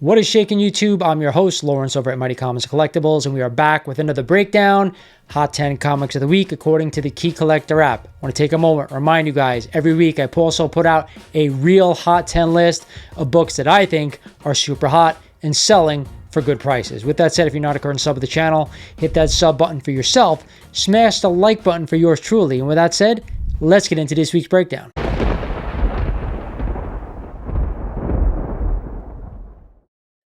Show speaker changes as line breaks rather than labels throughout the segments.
What is shaking YouTube? I'm your host, Lawrence over at Mighty Comics Collectibles, and we are back with another breakdown. Hot 10 Comics of the Week according to the Key Collector app. I want to take a moment, remind you guys, every week I also put out a real Hot 10 list of books that I think are super hot and selling for good prices. With that said, if you're not a current sub of the channel, hit that sub button for yourself, smash the like button for yours truly, and with that said, let's get into this week's breakdown.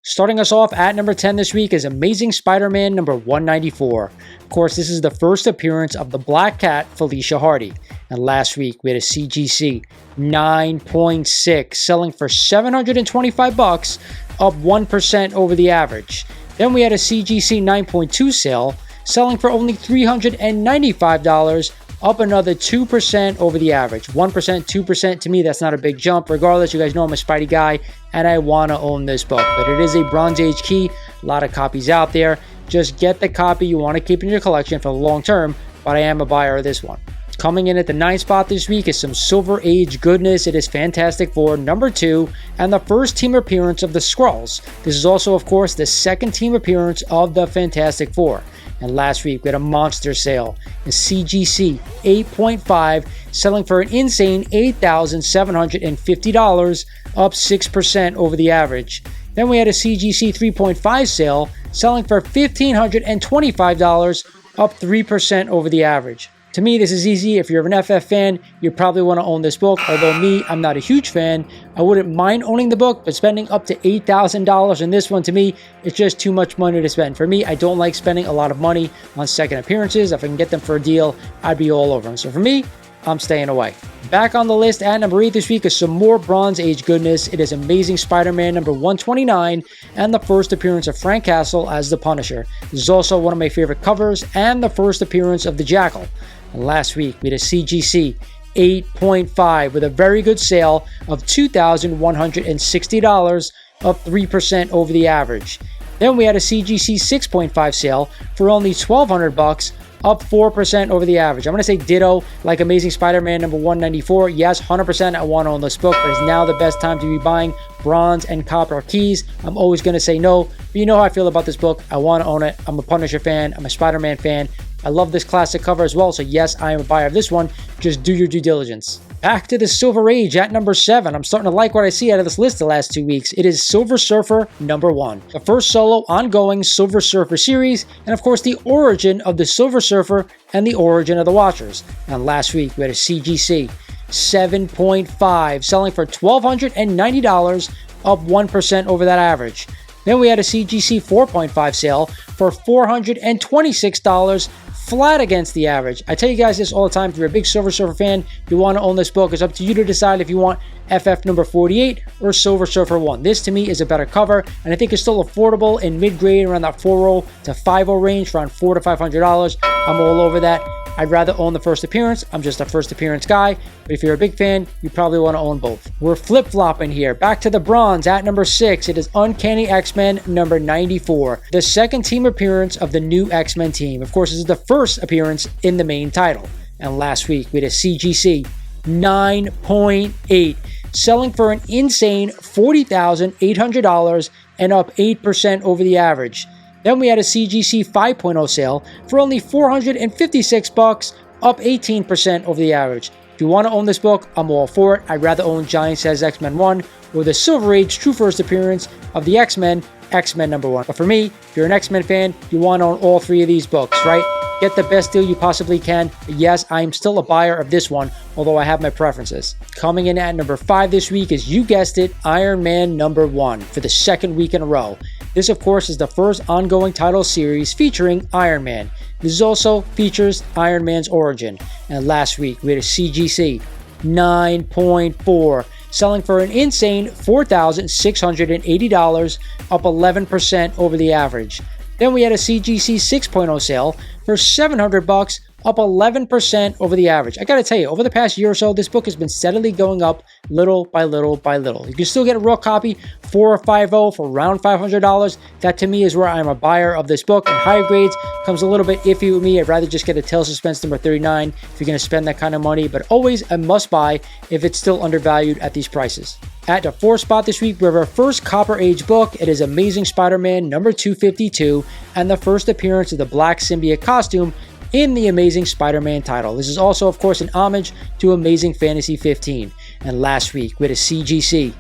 Starting us off at number 10 this week is Amazing Spider-Man number 194. Of course, this is the first appearance of the Black Cat, Felicia Hardy. And last week, we had a CGC 9.6, selling for $725, up 1% over the average. Then we had a CGC 9.2 sale, selling for only $395, up another 2% over the average. 1%, 2%, to me, that's not a big jump. Regardless, you guys know I'm a Spidey guy, and I want to own this book. But it is a Bronze Age key. A lot of copies out there. Just get the copy you want to keep in your collection for the long term, but I am a buyer of this one. Coming in at the 9th spot this week is some Silver Age goodness. It is Fantastic Four number 2 and the first team appearance of the Skrulls. This is also, of course, the second team appearance of the Fantastic Four. And last week, we had a monster sale, a CGC 8.5, selling for an insane $8,750, up 6% over the average. Then we had a CGC 3.5 sale, selling for $1,525, up 3% over the average. To me, this is easy. If you're an FF fan, you probably want to own this book. Although me, I'm not a huge fan. I wouldn't mind owning the book, but spending up to $8,000 in this one, to me, it's just too much money to spend. For me, I don't like spending a lot of money on second appearances. If I can get them for a deal, I'd be all over them. So for me, I'm staying away. Back on the list at number 8 this week is some more Bronze Age goodness. It is Amazing Spider-Man number 129 and the first appearance of Frank Castle as the Punisher. This is also one of my favorite covers and the first appearance of the Jackal. And last week, we had a CGC 8.5 with a very good sale of $2,160, up 3% over the average. Then we had a CGC 6.5 sale for only $1,200, up 4% over the average. I'm going to say ditto, like Amazing Spider-Man number 194. Yes, 100% I want to own this book, but it's now the best time to be buying bronze and copper keys. I'm always going to say no, but you know how I feel about this book. I want to own it. I'm a Punisher fan. I'm a Spider-Man fan. I love this classic cover as well, so yes, I am a buyer of this one. Just do your due diligence. Back to the Silver Age at number 7. I'm starting to like what I see out of this list the last 2 weeks. It is Silver Surfer number 1. The first solo ongoing Silver Surfer series, and of course the origin of the Silver Surfer and the origin of the Watchers. And last week we had a CGC 7.5, selling for $1,290, up 1% over that average. Then we had a CGC 4.5 sale for $426, flat against the average. I tell you guys this all the time. If you're a big Silver Surfer fan, you want to own this book. It's up to you to decide if you want FF number 48 or Silver Surfer 1. This to me is a better cover, and I think it's still affordable in mid-grade around that 4.0 to 5.0 range, around $400 to $500. I'm all over that. I'd rather own the first appearance. I'm just a first appearance guy. But if you're a big fan, you probably want to own both. We're flip-flopping here. Back to the bronze at number 6. It is Uncanny X-Men number 94. The second team appearance of the new X-Men team. Of course, this is the first appearance in the main title. And last week, we had a CGC 9.8, selling for an insane $40,800 and up 8% over the average. Then we had a CGC 5.0 sale for only $456, up 18% over the average. If you want to own this book, I'm all for it. I'd rather own Giant Says X-Men 1 or the Silver Age true first appearance of the X-Men, X-Men number 1. But for me, if you're an X-Men fan, you want to own all 3 of these books, right? Get the best deal you possibly can. But yes, I am still a buyer of this one, although I have my preferences. Coming in at number 5 this week is, you guessed it, Iron Man number 1 for the second week in a row. This, of course, is the first ongoing title series featuring Iron Man. This also features Iron Man's origin. And last week, we had a CGC 9.4, selling for an insane $4,680, up 11% over the average. Then we had a CGC 6.0 sale for $700, up 11% over the average. I gotta tell you, over the past year or so, this book has been steadily going up little by little by little. You can still get a raw copy, 450 for around $500. That to me is where I'm a buyer of this book. And higher grades comes a little bit iffy with me. I'd rather just get a Tales of Suspense number 39 if you're gonna spend that kind of money, but always a must buy if it's still undervalued at these prices. At the 4th spot this week, we have our first Copper Age book. It is Amazing Spider-Man number 252 and the first appearance of the Black Symbiote costume in the Amazing Spider-Man title. This is also, of course, an homage to Amazing Fantasy 15. And last week, we had a CGC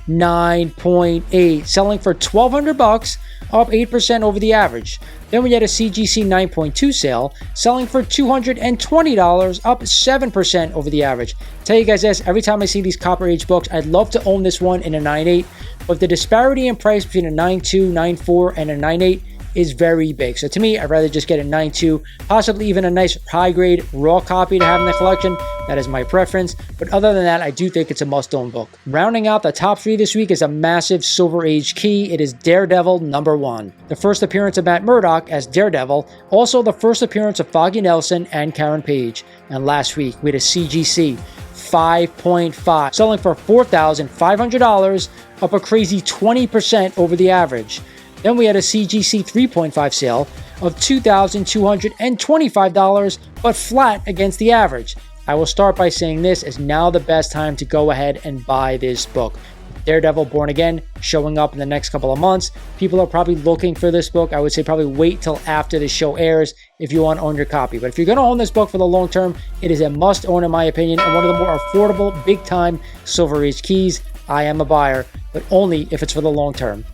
9.8, selling for $1,200, up 8% over the average. Then we had a CGC 9.2 sale, selling for $220, up 7% over the average. Tell you guys this, every time I see these Copper Age books, I'd love to own this one in a 9.8, but the disparity in price between a 9.2, 9.4, and a 9.8 is very big. So to me, I'd rather just get a 9.2, possibly even a nice high-grade raw copy to have in the collection. That is my preference. But other than that, I do think it's a must-own book. Rounding out the top 3 this week is a massive Silver Age key. It is Daredevil number 1. The first appearance of Matt Murdock as Daredevil. Also the first appearance of Foggy Nelson and Karen Page. And last week, we had a CGC 5.5, selling for $4,500, up a crazy 20% over the average. Then we had a CGC 3.5 sale of $2,225, but flat against the average. I will start by saying this is now the best time to go ahead and buy this book. Daredevil Born Again showing up in the next couple of months. People are probably looking for this book. I would say probably wait till after the show airs if you want to own your copy. But if you're going to own this book for the long term, it is a must own in my opinion, and one of the more affordable, big time Silver Age keys. I am a buyer, but only if it's for the long term.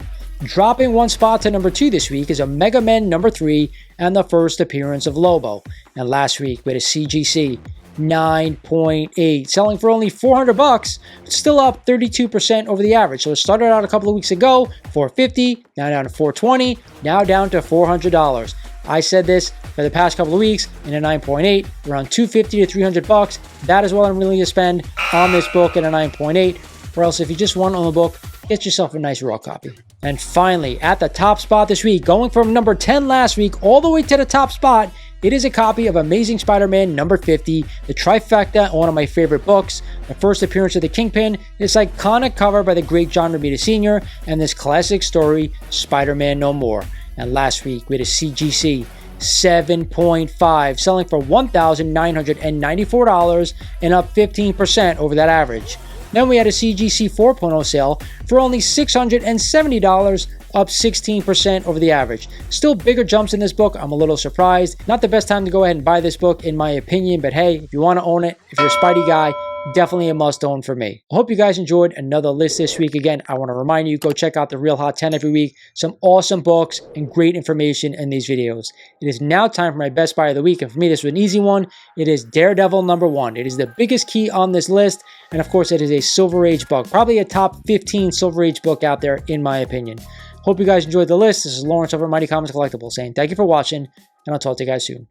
Dropping 1 spot to number 2 this week is Omega Men number 3 and the first appearance of Lobo. And last week we had a CGC 9.8, selling for only $400, but still up 32% over the average. So it started out a couple of weeks ago, $450, now down to $420, now down to $400. I said this for the past couple of weeks in a 9.8, around $250 to $300. That is what I'm willing to spend on this book in a 9.8. Or else if you just want on the book, get yourself a nice raw copy. And finally, at the top spot this week, going from number 10 last week all the way to the top spot, it is a copy of Amazing Spider-Man number 50, the trifecta, one of my favorite books. The first appearance of the Kingpin, this iconic cover by the great John Romita Sr., and this classic story, Spider-Man No More. And last week, we had a CGC 7.5, selling for $1,994 and up 15% over that average. Then we had a CGC 4.0 sale for only $670, up 16% over the average. Still bigger jumps in this book. I'm a little surprised. Not the best time to go ahead and buy this book in my opinion, but hey, if you want to own it, if you're a Spidey guy, definitely a must own for me. I hope you guys enjoyed another list this week. Again, I want to remind you, go check out the Real Hot 10 every week. Some awesome books and great information in these videos. It is now time for my best buy of the week. And for me, this was an easy one. It is Daredevil number 1. It is the biggest key on this list. And of course, it is a Silver Age book. Probably a top 15 Silver Age book out there, in my opinion. Hope you guys enjoyed the list. This is Lawrence over at Mighty Comics Collectibles saying thank you for watching, and I'll talk to you guys soon.